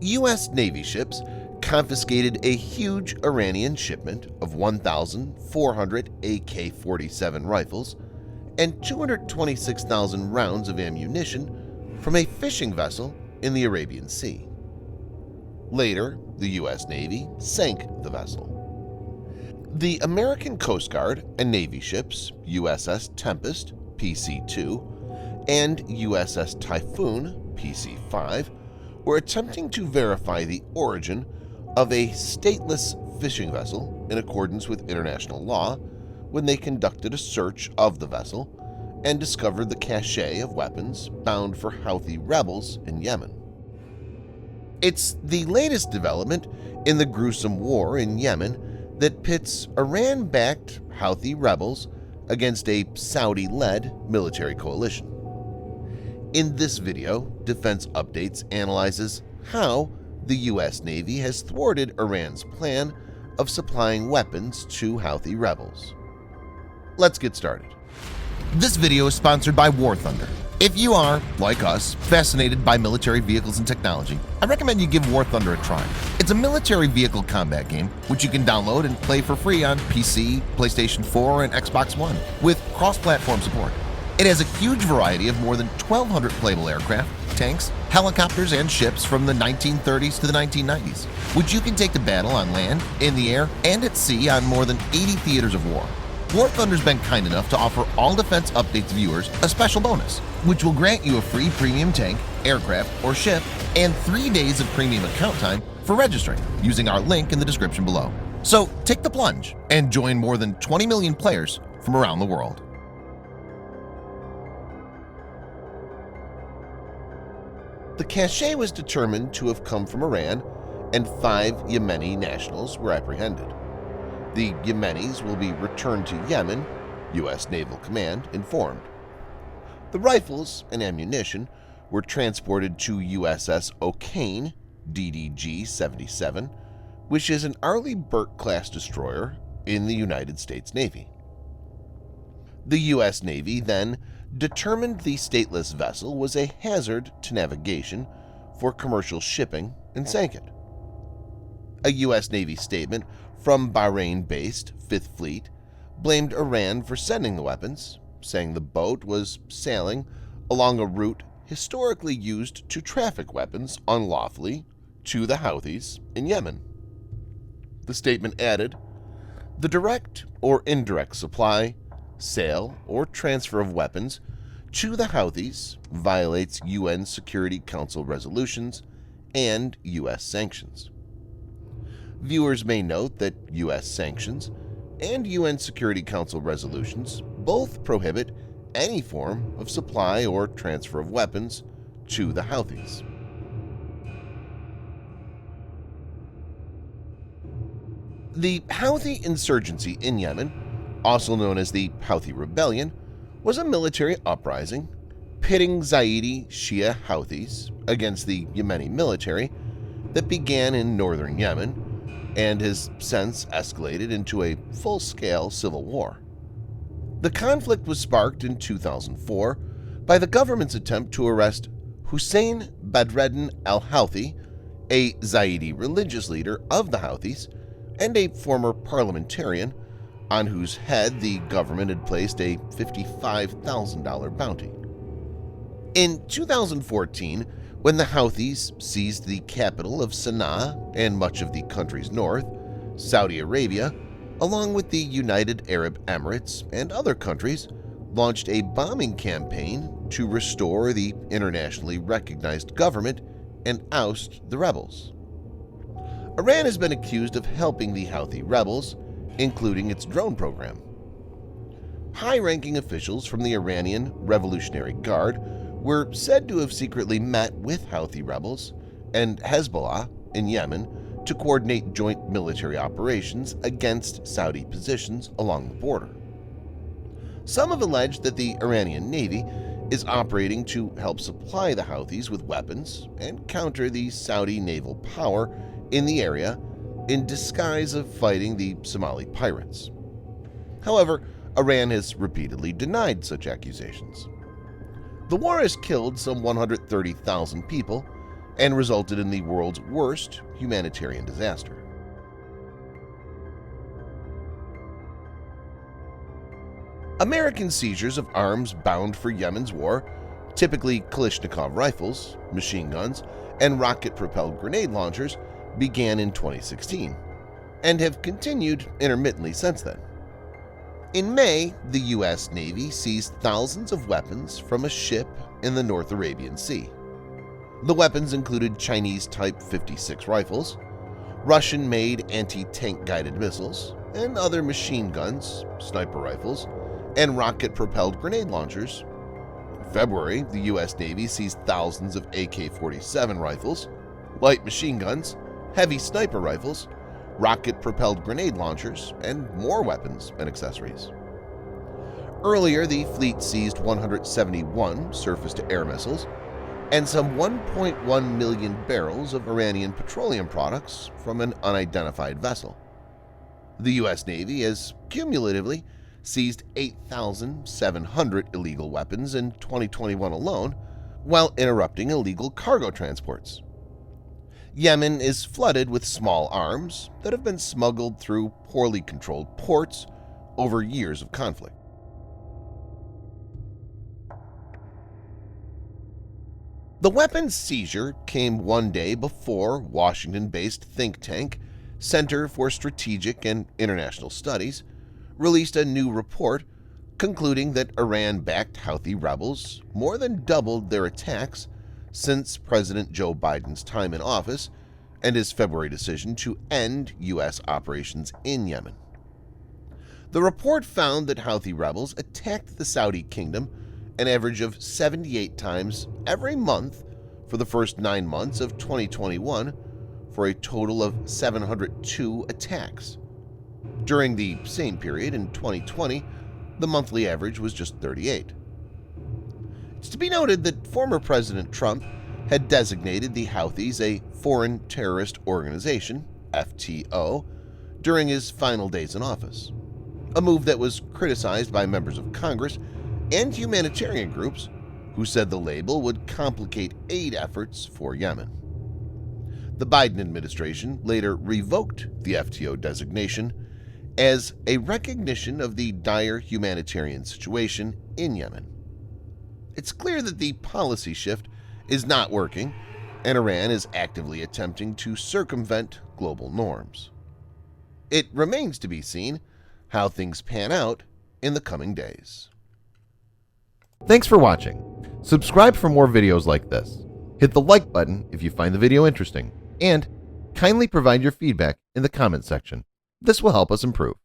U.S. Navy ships confiscated a huge Iranian shipment of 1,400 AK-47 rifles and 226,000 rounds of ammunition from a fishing vessel in the Arabian Sea. Later, the U.S. Navy sank the vessel. The American Coast Guard and Navy ships USS Tempest PC-2 and USS Typhoon PC-5 were attempting to verify the origin of a stateless fishing vessel in accordance with international law when they conducted a search of the vessel and discovered the cache of weapons bound for Houthi rebels in Yemen. It's the latest development in the gruesome war in Yemen that pits Iran-backed Houthi rebels against a Saudi-led military coalition. In this video, Defense Updates analyzes how the U.S. Navy has thwarted Iran's plan of supplying weapons to Houthi rebels. Let's get started. This video is sponsored by War Thunder. If you are, like us, fascinated by military vehicles and technology, I recommend you give War Thunder a try. It's a military vehicle combat game which you can download and play for free on PC, PlayStation 4, and Xbox One with cross-platform support. It has a huge variety of more than 1,200 playable aircraft, tanks, helicopters, and ships from the 1930s to the 1990s, which you can take to battle on land, in the air, and at sea on more than 80 theaters of war. War Thunder's been kind enough to offer all Defense Updates viewers a special bonus, which will grant you a free premium tank, aircraft, or ship, and 3 days of premium account time for registering using our link in the description below. So take the plunge and join more than 20 million players from around the world. The cache was determined to have come from Iran, and 5 Yemeni nationals were apprehended. The Yemenis will be returned to Yemen, U.S. Naval Command informed. The rifles and ammunition were transported to USS O'Kane DDG-77, which is an Arleigh Burke-class destroyer in the United States Navy. The U.S. Navy then determined the stateless vessel was a hazard to navigation for commercial shipping and sank it. A U.S. Navy statement from Bahrain-based 5th Fleet blamed Iran for sending the weapons, saying the boat was sailing along a route historically used to traffic weapons unlawfully to the Houthis in Yemen. The statement added, "The direct or indirect supply, sale, or transfer of weapons to the Houthis violates UN Security Council resolutions and U.S. sanctions." Viewers may note that U.S. sanctions and UN Security Council resolutions both prohibit any form of supply or transfer of weapons to the Houthis. The Houthi insurgency in Yemen, also known as the Houthi Rebellion, was a military uprising pitting Zaidi Shia Houthis against the Yemeni military that began in northern Yemen and has since escalated into a full-scale civil war. The conflict was sparked in 2004 by the government's attempt to arrest Hussein Badreddin al-Houthi, a Zaidi religious leader of the Houthis and a former parliamentarian on whose head the government had placed a $55,000 bounty. In 2014, when the Houthis seized the capital of Sana'a and much of the country's north, Saudi Arabia, along with the United Arab Emirates and other countries, launched a bombing campaign to restore the internationally recognized government and oust the rebels. Iran has been accused of helping the Houthi rebels, including its drone program. High-ranking officials from the Iranian Revolutionary Guard were said to have secretly met with Houthi rebels and Hezbollah in Yemen to coordinate joint military operations against Saudi positions along the border. Some have alleged that the Iranian Navy is operating to help supply the Houthis with weapons and counter the Saudi naval power in the area in disguise of fighting the Somali pirates. However, Iran has repeatedly denied such accusations. The war has killed some 130,000 people and resulted in the world's worst humanitarian disaster. American seizures of arms bound for Yemen's war, typically Kalashnikov rifles, machine guns, and rocket-propelled grenade launchers, began in 2016 and have continued intermittently since then. In May, the U.S. Navy seized thousands of weapons from a ship in the North Arabian Sea. The weapons included Chinese Type 56 rifles, Russian-made anti-tank guided missiles, and other machine guns, sniper rifles, and rocket-propelled grenade launchers. In February, the U.S. Navy seized thousands of AK-47 rifles, light machine guns, heavy sniper rifles, rocket-propelled grenade launchers, and more weapons and accessories. Earlier, the fleet seized 171 surface-to-air missiles and some 1.1 million barrels of Iranian petroleum products from an unidentified vessel. The U.S. Navy has cumulatively seized 8,700 illegal weapons in 2021 alone, while interrupting illegal cargo transports. Yemen is flooded with small arms that have been smuggled through poorly controlled ports over years of conflict. The weapons seizure came one day before Washington-based think tank Center for Strategic and International Studies released a new report concluding that Iran-backed Houthi rebels more than doubled their attacks since President Joe Biden's time in office and his February decision to end U.S. operations in Yemen. The report found that Houthi rebels attacked the Saudi kingdom an average of 78 times every month for the first 9 months of 2021 for a total of 702 attacks. During the same period in 2020, the monthly average was just 38. It's to be noted that former President Trump had designated the Houthis a foreign terrorist organization, FTO, during his final days in office, a move that was criticized by members of Congress and humanitarian groups who said the label would complicate aid efforts for Yemen. The Biden administration later revoked the FTO designation as a recognition of the dire humanitarian situation in Yemen. It's clear that the policy shift is not working, and Iran is actively attempting to circumvent global norms. It remains to be seen how things pan out in the coming days. Thanks for watching. Subscribe for more videos like this. Hit the like button if you find the video interesting, and kindly provide your feedback in the comment section. This will help us improve.